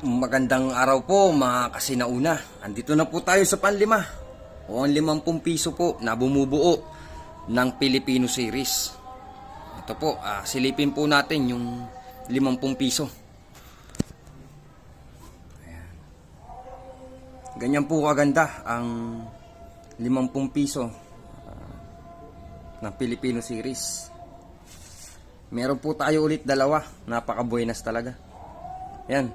Magandang araw po mga kasinauna. Andito na po tayo sa panlima o ang 50 piso po na bumubuo ng Filipino series. Ito po, silipin po natin yung 50 piso. Ayan. Ganyan po kaganda ang 50 piso ng Filipino series. Meron po tayo ulit dalawa. Napaka-buenas talaga. Yan.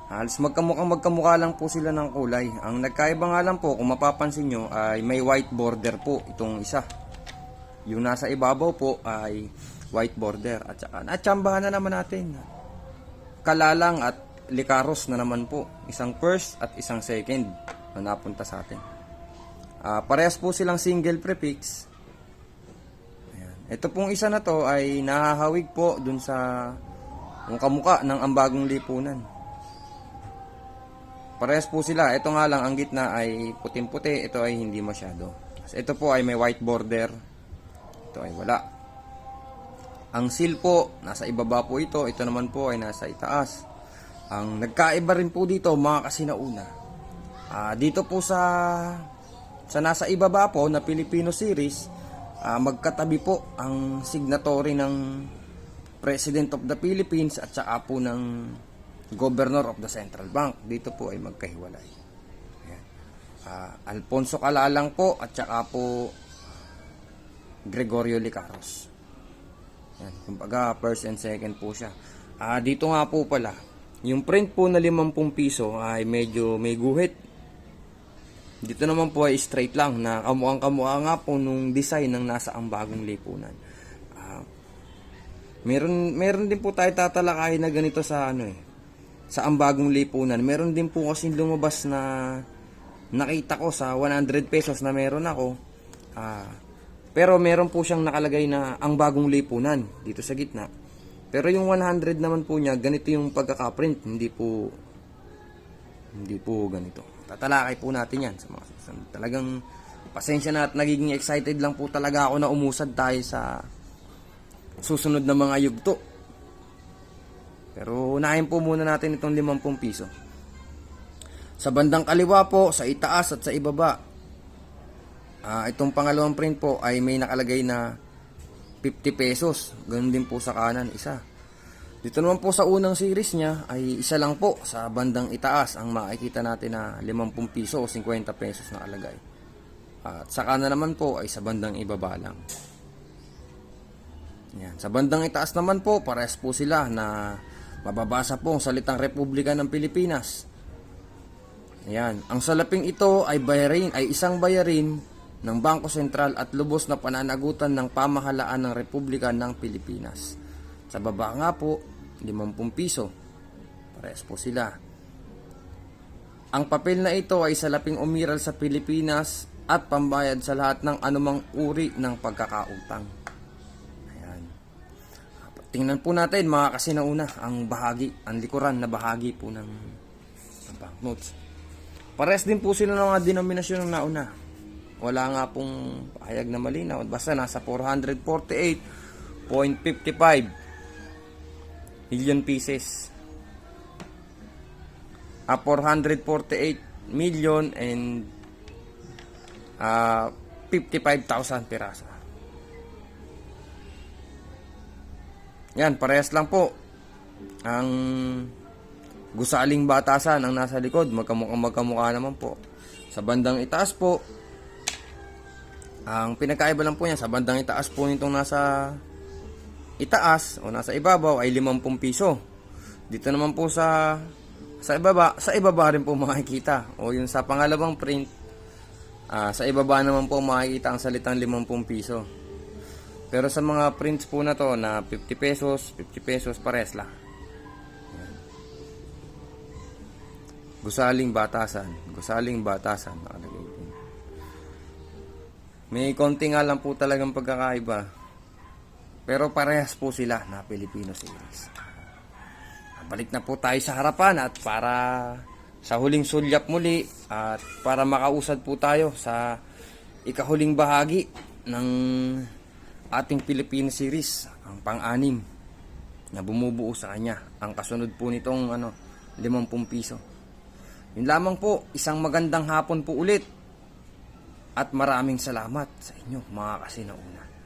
Halos magkamukha lang po sila ng kulay. Ang nagkaiba nga lang po, kung mapapansin nyo, ay may white border po itong isa. Yung nasa ibabaw po ay white border. At saka natsambahan na naman natin. Kalalang at Licaros na naman po. Isang first at isang second na napunta sa atin. Parehas po silang single prefix. Ayan. Ito pong isa na to ay nahahawig po dun sa kamukha ng Ambagong Lipunan. Parehas po sila. Ito nga lang, ang gitna ay puting-puti. Ito ay hindi masyado. Ito po ay may white border. Ito ay wala. Ang seal po, nasa ibaba po ito. Ito naman po ay nasa itaas. Ang nagkaiba rin po dito, mga kasinauna. Dito po sa nasa ibaba po na Filipino series, magkatabi po ang signatory ng President of the Philippines at saka po ng Governor of the Central Bank. Dito po ay magkahiwalay. Ayan. Alfonso Calalang po at saka po Gregorio Licaros. Ayan. Kumbaga first and second po siya. Dito nga po pala, yung print po na 50 piso ay medyo may guhit. Dito naman po ay straight lang na kamukhang-kamukha nga po nung design ng nasa Ambagong Lipunan. Meron din po tayo tatalakayin na ganito sa sa Ambagong Lipunan. Meron din po kasi lumabas na nakita ko sa 100 pesos na meron ako. Pero meron po siyang nakalagay na Ambagong Lipunan dito sa gitna. Pero yung 100 naman po niya, ganito yung pagkakaprint. Hindi po ganito. Tatalakay po natin yan sa mga susunod. Talagang pasensya na at nagiging excited lang po talaga ako na umusad tayo sa susunod na mga yugto. Pero unahin po muna natin itong 50 piso. Sa bandang kaliwa po, sa itaas at sa ibaba, itong pangalawang print po ay may nakalagay na 50 pesos. Ganun din po sa kanan, isa. Dito naman po sa unang series niya ay isa lang po sa bandang itaas ang makikita natin na 50 piso o 50 pesos nakalagay. At sa kanan naman po ay sa bandang ibaba lang. Yan. Sa bandang itaas naman po, parehas po sila na mababasa po ang salitang Republika ng Pilipinas. Ayan. Ang salaping ito ay isang bayarin ng Bangko Sentral at lubos na pananagutan ng pamahalaan ng Republika ng Pilipinas. Sa baba nga po, 50 piso. Parehas po sila. Ang papel na ito ay salaping umiral sa Pilipinas at pambayad sa lahat ng anumang uri ng pagkakautang. Tingnan po natin mga kasinauna ang likuran na bahagi po ng banknotes. Parehas din po sila ng mga denominasyon ng nauna. Wala nga pong pahayag na malinaw. Basta nasa 448.55 million pieces. 448 million and 55,000 piraso. Yan, parehas lang po. Ang gusaling batasan ang nasa likod, magkamukha naman po. Sa bandang itaas po, ang pinakaiba lang po niya, sa bandang itaas po nitong nasa itaas o nasa ibabaw ay 50 piso. Dito naman po sa ibaba rin po makikita. O yung sa pangalawang print, sa ibaba naman po makikita ang salitang 50 piso. Pero sa mga prints po na to na 50 pesos, pares lang. Gusaling batasan nakalagay po. May konti nga lang po talagang pagkakaiba. Pero parehas po sila na Filipino series. Balik na po tayo sa harapan at para sa huling sulyap muli at para makausad po tayo sa ikahuling bahagi ng ating Philippine series, ang pang-anim na bumubuo sa kanya. Ang kasunod po nitong 50 piso. Yun lamang po, isang magandang hapon po ulit. At maraming salamat sa inyo mga kasinauna.